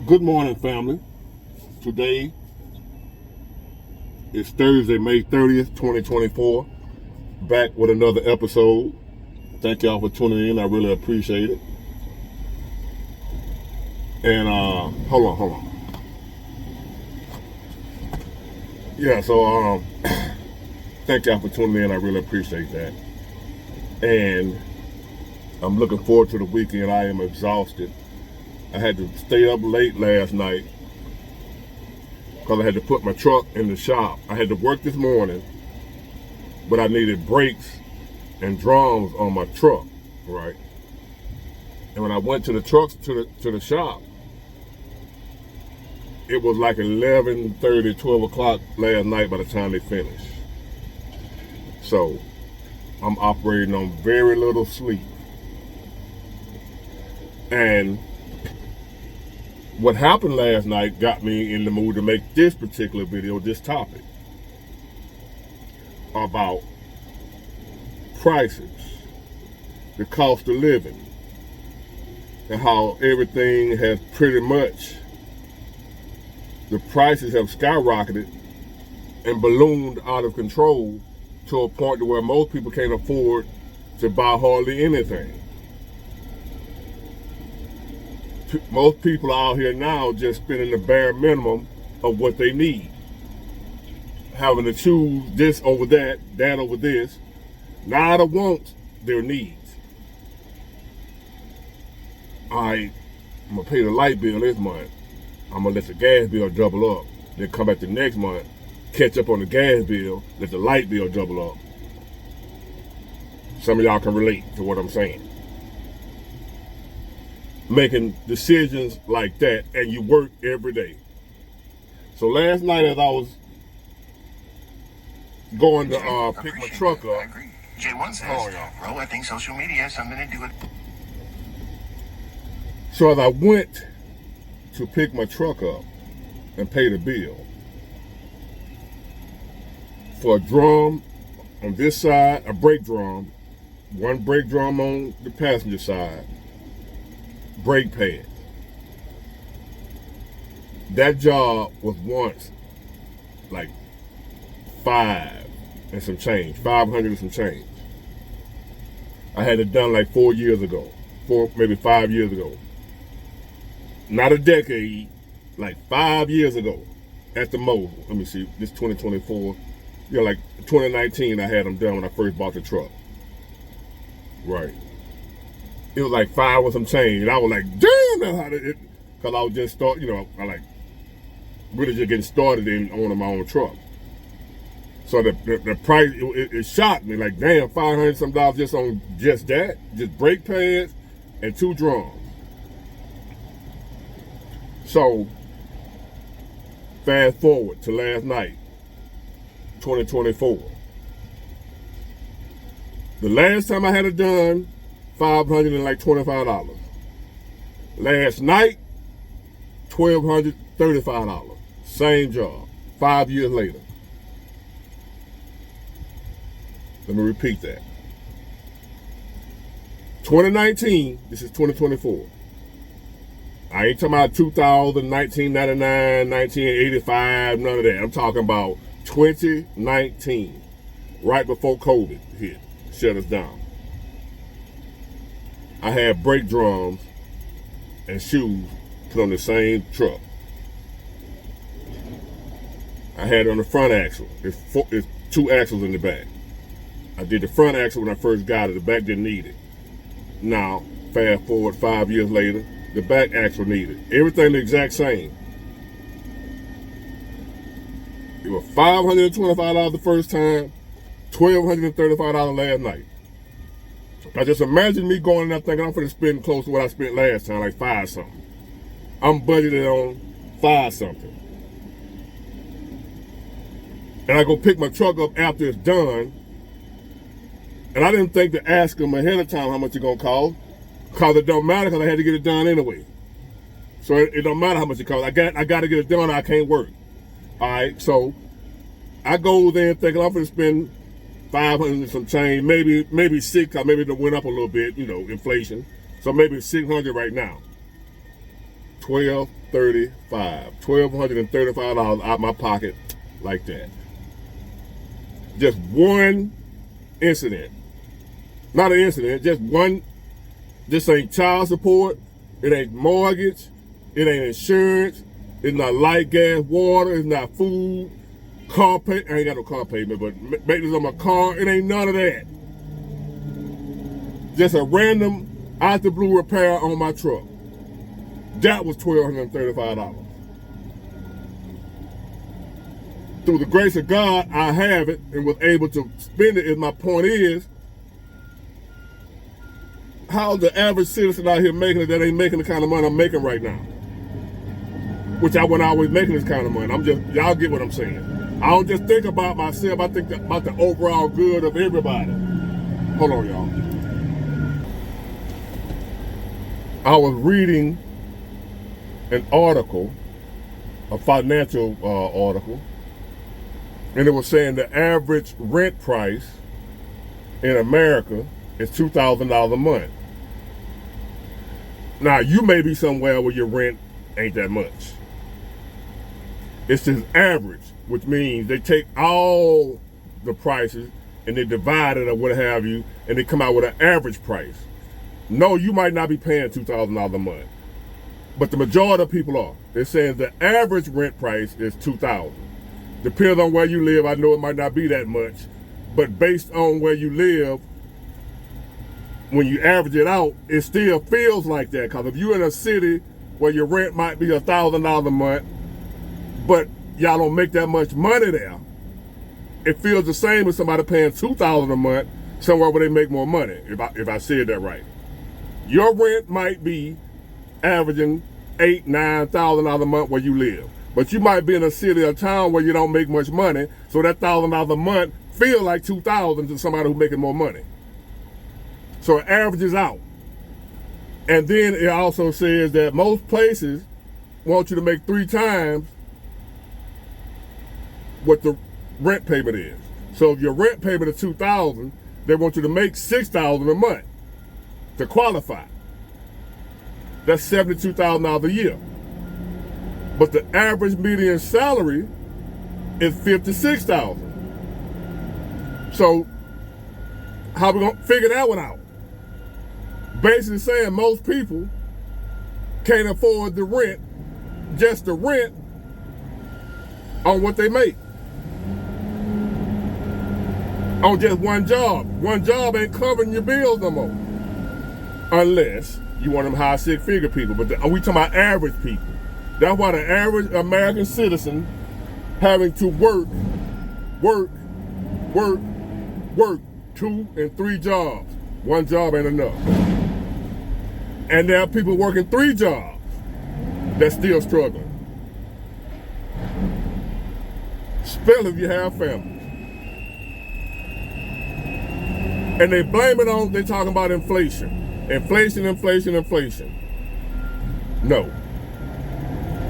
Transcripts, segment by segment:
Good morning, family. Today is Thursday, May 30th, 2024. Back with another episode. Thank y'all for tuning in. I really appreciate it. And hold on. Yeah, so thank y'all for tuning in. I really appreciate that. And I'm looking forward to the weekend. I am exhausted. I had to stay up late last night because I had to put my truck in the shop. I had to work this morning, but I needed brakes and drums on my truck, right? And when I went to the trucks to the shop, it was like 11:30, 12 o'clock last night by the time they finished. So I'm operating on very little sleep. And what happened last night got me in the mood to make this particular video, this topic, about prices, the cost of living, and how everything has pretty much, the prices have skyrocketed and ballooned out of control to a point to where most people can't afford to buy hardly anything. Most people out here now just spending the bare minimum of what they need. Having to choose this over that, that over this. Not a wants, their needs. I'm gonna pay the light bill this month. I'm gonna let the gas bill double up. Then come back the next month, catch up on the gas bill, let the light bill double up. Some of y'all can relate to what I'm saying. Making decisions like that, and you work every day. So last night as I was going to pick my truck up. I agree. J1 says, bro, I think social media has something to do with it. So as I went to pick my truck up and pay the bill, for a drum on this side, a brake drum, one brake drum on the passenger side, brake pads. That job was once like $500 and some change. I had it done like 4 years ago, maybe 5 years ago. Not a decade, like 5 years ago at the most. Let me see, this 2024. Yeah, like 2019 I had them done when I first bought the truck. Right. It was like 5 with some change. And I was like, damn, that's how it, because I was just I like really just getting started in owning my own truck. So the price, it shocked me, like, damn, $500 some just on just that, just brake pads and 2 drums. So fast forward to last night, 2024. The last time I had it done, $525. Last night, $1,235. Same job, 5 years later. Let me repeat that. 2019, this is 2024. I ain't talking about 2000, 1999, 1985, none of that. I'm talking about 2019, right before COVID hit, shut us down. I had brake drums and shoes put on the same truck. I had it on the front axle. It's 2 axles in the back. I did the front axle when I first got it. The back didn't need it. Now, fast forward 5 years later, the back axle needed. Everything the exact same. It was $525 the first time, $1,235 last night. Now just imagine me going in there thinking I'm going to spend close to what I spent last time, like 5 something. I'm budgeted on 5 something. And I go pick my truck up after it's done. And I didn't think to ask them ahead of time how much it's going to cost. Because it don't matter, because I had to get it done anyway. So it don't matter how much it costs. I got to get it done or I can't work. All right, so I go there thinking I'm going to spend $500 and some change, maybe $600, because maybe it went up a little bit, inflation. So maybe $600 right now. $1,235 out my pocket like that. Just one incident. Not an incident, just one. This ain't child support, it ain't mortgage, it ain't insurance, it's not light, gas, water, it's not food, car pay. I ain't got no car payment, but maintenance on my car, it ain't none of that. Just a random out the blue repair on my truck. That was $1,235. Through the grace of God, I have it and was able to spend it. And my point is, how's the average citizen out here making it that ain't making the kind of money I'm making right now? Which I wasn't always making this kind of money. Y'all get what I'm saying. I don't just think about myself, I think about the overall good of everybody. Hold on, y'all. I was reading an article, a financial article, and it was saying the average rent price in America is $2,000 a month. Now, you may be somewhere where your rent ain't that much. It's just average, which means they take all the prices and they divide it or what have you, and they come out with an average price. No, you might not be paying $2,000 a month, but the majority of people are. They're saying the average rent price is $2,000. Depends on where you live. I know it might not be that much, but based on where you live, when you average it out, it still feels like that. Because if you're in a city where your rent might be $1,000 a month, but y'all don't make that much money there, it feels the same as somebody paying $2,000 a month somewhere where they make more money, if I said that right. Your rent might be averaging $8,000, $9,000 a month where you live. But you might be in a city or town where you don't make much money, so that $1,000 a month feel like $2,000 to somebody who's making more money. So it averages out. And then it also says that most places want you to make 3 times what the rent payment is. So if your rent payment is $2,000, they want you to make $6,000 a month to qualify. That's $72,000 a year. But the average median salary is $56,000. So how we gonna figure that one out? Basically saying most people can't afford the rent, just the rent on what they make. On just one job. One job ain't covering your bills no more. Unless you want them high six-figure people. But we talking about average people. That's why the average American citizen having to work 2 and 3 jobs. One job ain't enough. And there are people working 3 jobs that's still struggling. Especially if you have families. And they blame it on, they talking about inflation. Inflation. No.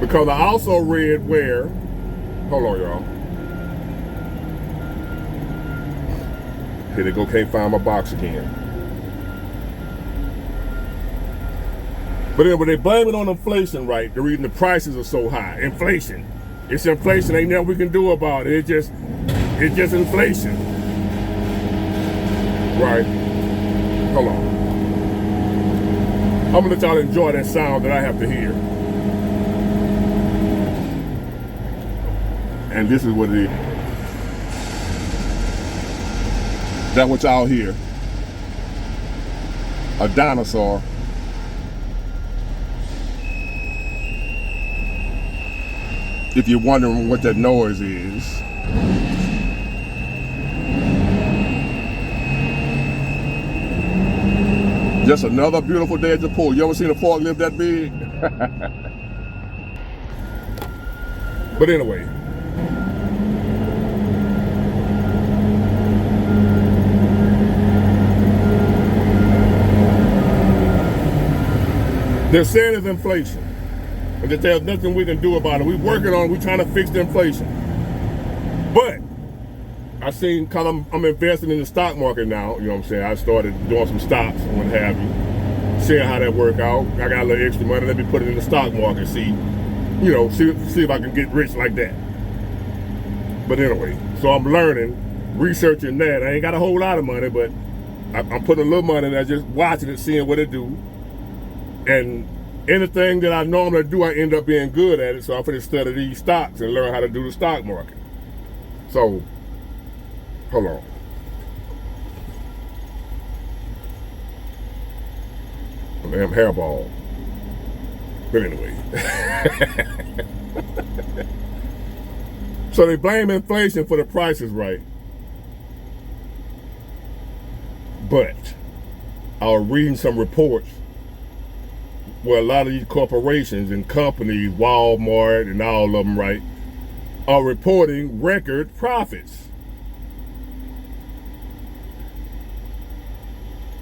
Because I also read where, hold on y'all. Here they go, can't find my box again. But then when they blame it on inflation, right, the reason the prices are so high. Inflation. It's inflation, ain't nothing we can do about it. It's just inflation. Right? Hold on. I'm gonna let y'all enjoy that sound that I have to hear. And this is what it is. That's what y'all hear. A dinosaur. If you're wondering what that noise is. Just another beautiful day at the pool. You ever seen a forklift that big? But anyway. They're saying it's inflation. And that there's nothing we can do about it. We're working on it. We're trying to fix the inflation. But I seen, because I'm investing in the stock market now, you know what I'm saying? I started doing some stocks and what have you. seeing how that work out. I got a little extra money. Let me put it in the stock market. See if I can get rich like that. But anyway, so I'm learning, researching that. I ain't got a whole lot of money, but I'm putting a little money in there, just watching it, seeing what it do. And anything that I normally do, I end up being good at it. So I'm going to study these stocks and learn how to do the stock market. So, hold on. Damn hairball. But anyway. So they blame inflation for the prices right. But I was reading some reports where a lot of these corporations and companies, Walmart and all of them, right, are reporting record profits.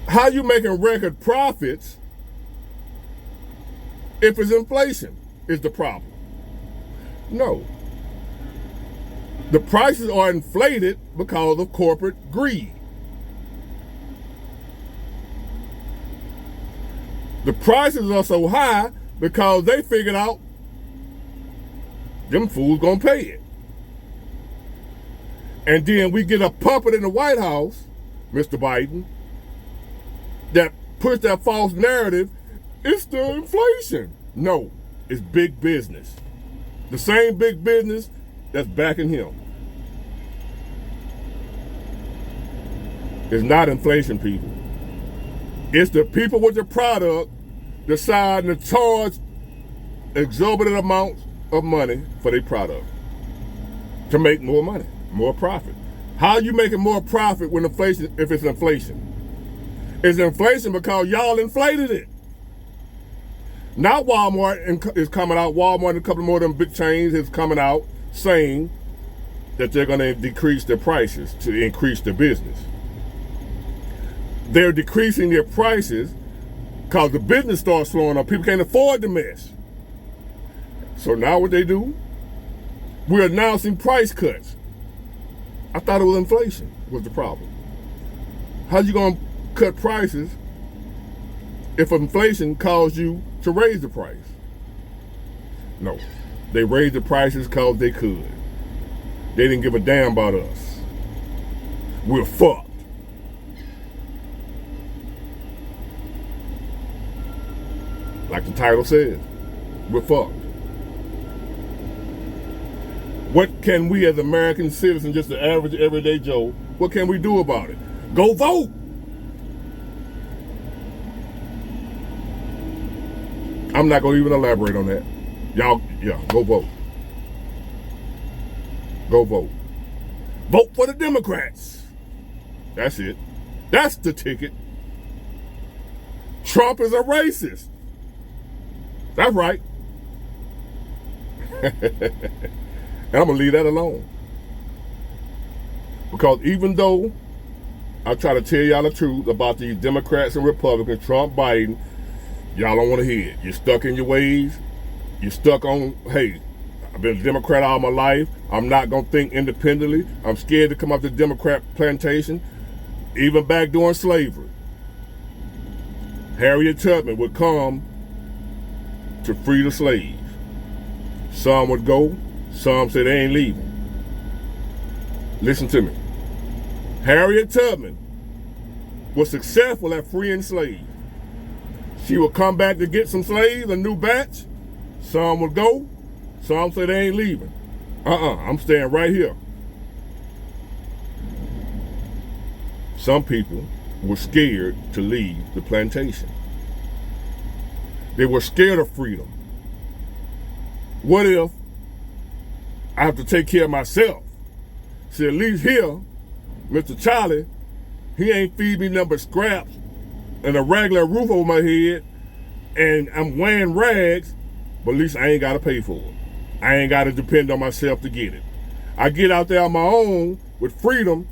How you making record profits if it's inflation is the problem? No. The prices are inflated because of corporate greed. The prices are so high because they figured out them fools gonna pay it. And then we get a puppet in the White House, Mr. Biden, that puts that false narrative, it's the inflation. No, it's big business. The same big business that's backing him. It's not inflation, people. It's the people with the product deciding to charge exorbitant amounts of money for their product to make more money, more profit. How are you making more profit when inflation, if it's inflation? It's inflation because y'all inflated it. Now Walmart is coming out, Walmart and a couple more of them big chains is coming out saying that they're going to decrease their prices to increase their business. They're decreasing their prices because the business starts slowing up. People can't afford the mess. So now what they do, we're announcing price cuts. I thought it was inflation was the problem. How you going to cut prices if inflation caused you to raise the price? No, they raised the prices because they could. They didn't give a damn about us. We're fucked. Like the title says, we're fucked. What can we as American citizens, just the average everyday Joe, what can we do about it? Go vote. I'm not going to even elaborate on that. Y'all, yeah, go vote. Go vote. Vote for the Democrats. That's it. That's the ticket. Trump is a racist. That's right. And I'm going to leave that alone. Because even though I try to tell y'all the truth about these Democrats and Republicans, Trump, Biden, y'all don't want to hear it. You're stuck in your ways. You're stuck on, hey, I've been a Democrat all my life. I'm not going to think independently. I'm scared to come up to the Democrat plantation. Even back during slavery, Harriet Tubman would come to free the slaves. Some would go. Some said they ain't leaving. Listen to me. Harriet Tubman was successful at freeing slaves. She would come back to get some slaves, a new batch. Some would go. Some said they ain't leaving. I'm staying right here. Some people were scared to leave the plantation. They were scared of freedom. What if I have to take care of myself? See, at least here, Mr. Charlie, he ain't feed me nothing but scraps and a regular roof over my head, and I'm wearing rags, but at least I ain't got to pay for it. I ain't got to depend on myself to get it. I get out there on my own with freedom,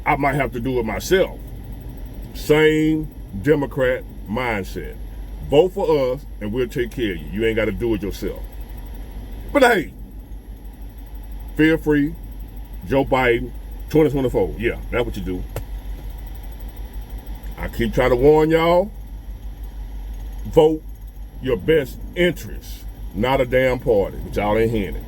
I might have to do it myself. Same Democrat mindset. Vote for us and we'll take care of you. You ain't got to do it yourself. But hey, feel free. Joe Biden, 2024. Yeah, that's what you do. I keep trying to warn y'all. vote your best interest, not a damn party, but y'all ain't hearing it.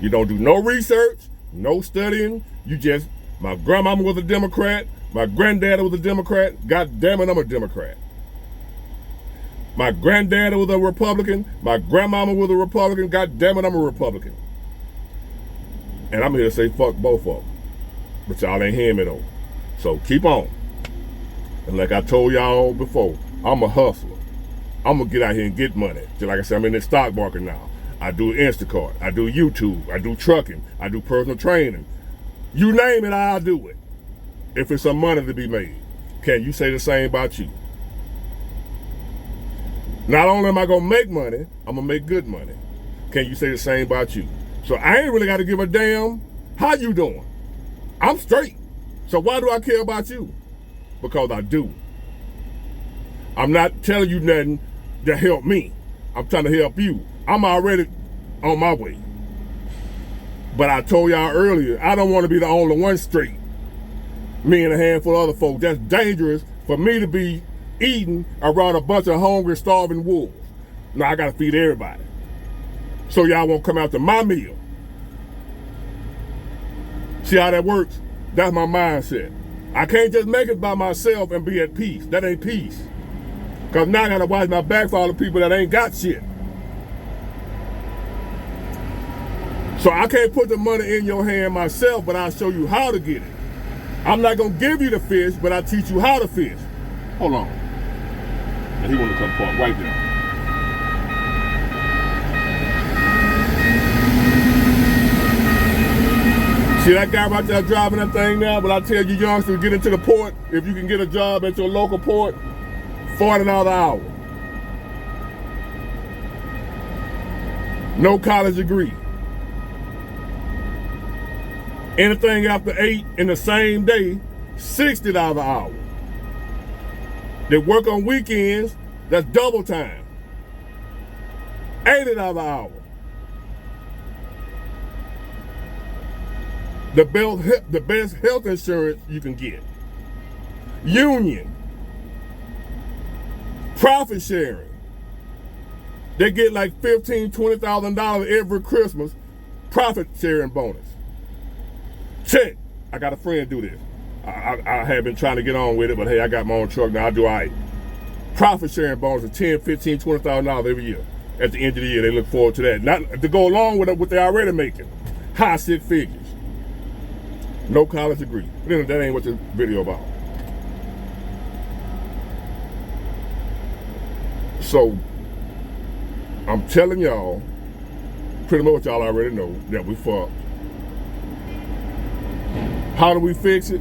You don't do no research, no studying. You just, my grandmama was a Democrat, my granddad was a Democrat, God damn it, I'm a Democrat. My granddad was a Republican, my grandmama was a Republican, God damn it, I'm a Republican. And I'm here to say fuck both of them. But y'all ain't hearing me though. So keep on. And like I told y'all before, I'm a hustler. I'm gonna get out here and get money. Just like I said, I'm in the stock market now. I do Instacart, I do YouTube, I do trucking, I do personal training. You name it, I'll do it. If it's some money to be made. Can you say the same about you? Not only am I gonna make money, I'm gonna make good money. Can you say the same about you? So I ain't really gotta give a damn how you doing. I'm straight. So why do I care about you? Because I do. I'm not telling you nothing to help me. I'm trying to help you. I'm already on my way. But I told y'all earlier, I don't want to be the only one straight. Me and a handful of other folks. That's dangerous for me to be eating around a bunch of hungry, starving wolves. Now I gotta feed everybody. So y'all won't come after my meal. See how that works? That's my mindset. I can't just make it by myself and be at peace. That ain't peace. Because now I gotta watch my back for all the people that ain't got shit. So I can't put the money in your hand myself, but I'll show you how to get it. I'm not gonna give you the fish, but I'll teach you how to fish. Hold on. And he wanna come park right there. See that guy right there driving that thing now? But I tell you youngsters, get into the port. If you can get a job at your local port, $40 an hour. No college degree. Anything after 8 in the same day, $60 an hour. They work on weekends, that's double time. $80 an hour. The best health insurance you can get. Union. Profit sharing. They get like $15,000, $20,000 every Christmas. Profit sharing bonus. Check. I got a friend do this. I have been trying to get on with it, but hey, I got my own truck now. I do all right. Profit sharing bonus of $10,000, $15,000, $20,000 every year. At the end of the year, they look forward to that. Not to go along with what they're already making. High six figures. No college degree. But that ain't what the video about. So, I'm telling y'all, pretty much what y'all already know, that we fucked. How do we fix it?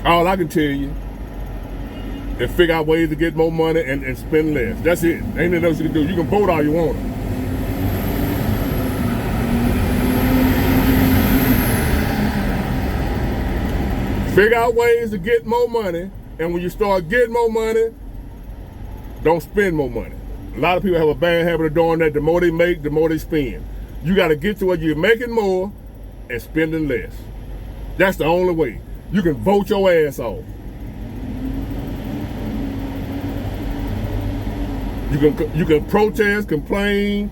All I can tell you is figure out ways to get more money and spend less. That's it. Ain't nothing else you can do. You can vote all you want. Figure out ways to get more money, and when you start getting more money, don't spend more money. A lot of people have a bad habit of doing that. The more they make, the more they spend. You got to get to where you're making more and spending less. That's the only way. You can vote your ass off. You can protest, complain,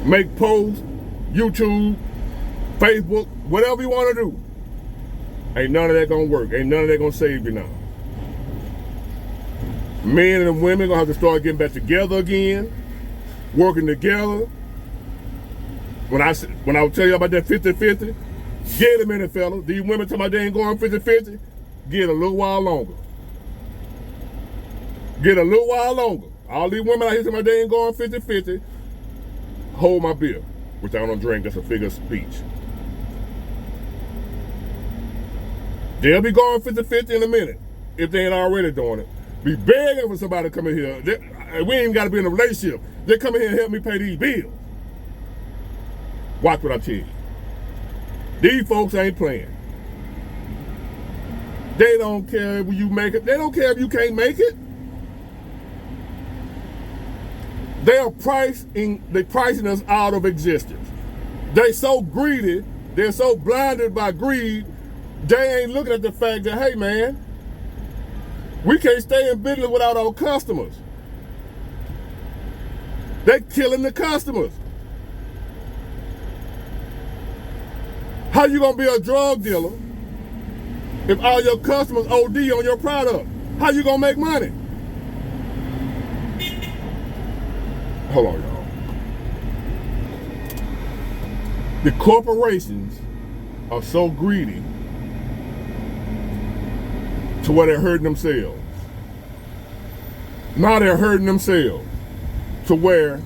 make posts, YouTube, Facebook, whatever you want to do. Ain't none of that gonna work. Ain't none of that gonna save you now. Men and women gonna have to start getting back together again, working together. When I would tell you about that 50-50, get a minute, fella. These women talking about they ain't going 50-50. Get a little while longer. Get a little while longer. All these women out here talking about they ain't going 50-50. Hold my beer, which I don't drink. That's a figure of speech. They'll be going 50-50 in a minute if they ain't already doing it. Be begging for somebody to come in here. We ain't even got to be in a relationship. They come in here and help me pay these bills. Watch what I tell you. These folks ain't playing. They don't care if you make it. They don't care if you can't make it. They're pricing us out of existence. They so greedy, they're so blinded by greed, they ain't looking at the fact that, hey man, We can't stay in business without our customers. They're killing the customers. How you gonna be a drug dealer if all your customers OD on your product? How you gonna make money? Hold on, y'all. The corporations are so greedy to where they're hurting themselves. Now they're hurting themselves to where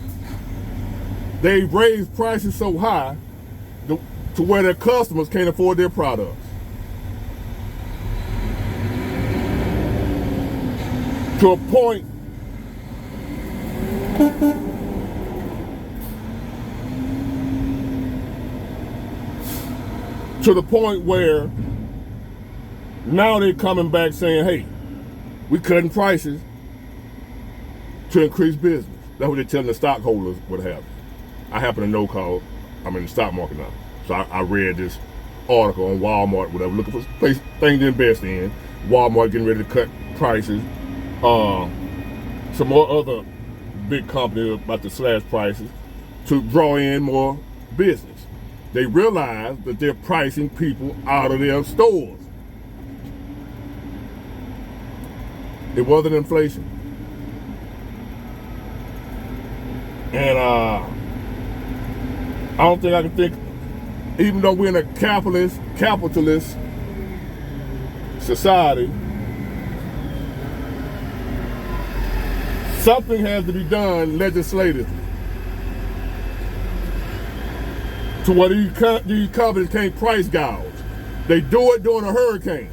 they raise prices so high to where their customers can't afford their products. To a point where now they're coming back saying, hey, we cutting prices to increase business. That's what they're telling the stockholders what happened. I happen to know cause I'm in the stock market now. So I read this article on Walmart, whatever, looking for things to invest in. Walmart getting ready to cut prices. Some more other big companies about to slash prices to draw in more business. They realize that they're pricing people out of their stores. It wasn't inflation. And I don't think I can think, even though we're in a capitalist society, something has to be done legislatively to where these companies can't price gouge. They do it during a hurricane.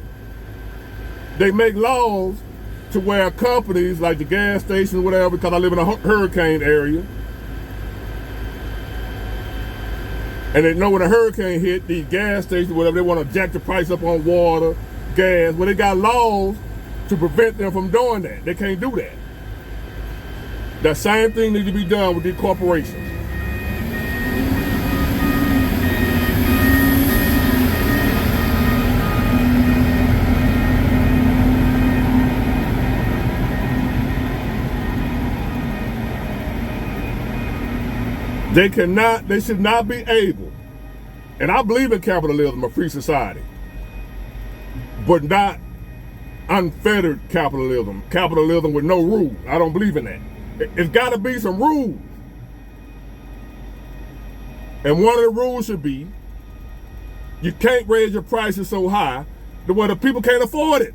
They make laws to where companies like the gas stations, whatever, because I live in a hurricane area, and they know when a hurricane hit, these gas stations, whatever, they want to jack the price up on water, gas. Well, they got laws to prevent them from doing that. They can't do that. That same thing needs to be done with these corporations. They should not be able, and I believe in capitalism, a free society, but not unfettered capitalism with no rules. I don't believe in that. It's got to be some rules. And one of the rules should be, you can't raise your prices so high to where the people can't afford it.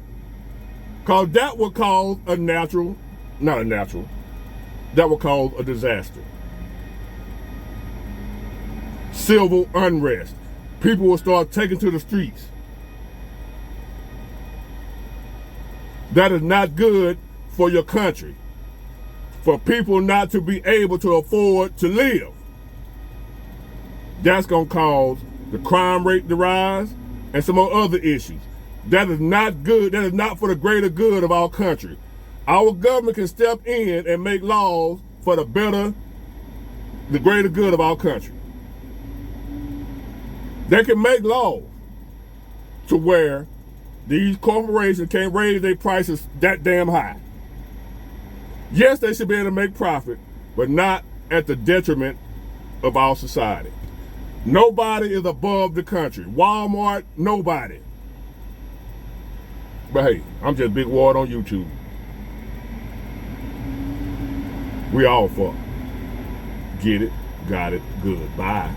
Because that would cause that would cause a disaster. Civil unrest. People will start taking to the streets. That is not good for your country. For people not to be able to afford to live. That's going to cause the crime rate to rise and some other issues. That is not good. That is not for the greater good of our country. Our government can step in and make laws for the greater good of our country. They can make laws to where these corporations can't raise their prices that damn high. Yes, they should be able to make profit, but not at the detriment of our society. Nobody is above the country. Walmart, nobody. But hey, I'm just Big Ward on YouTube. We all fuck. Get it, got it, good. Bye.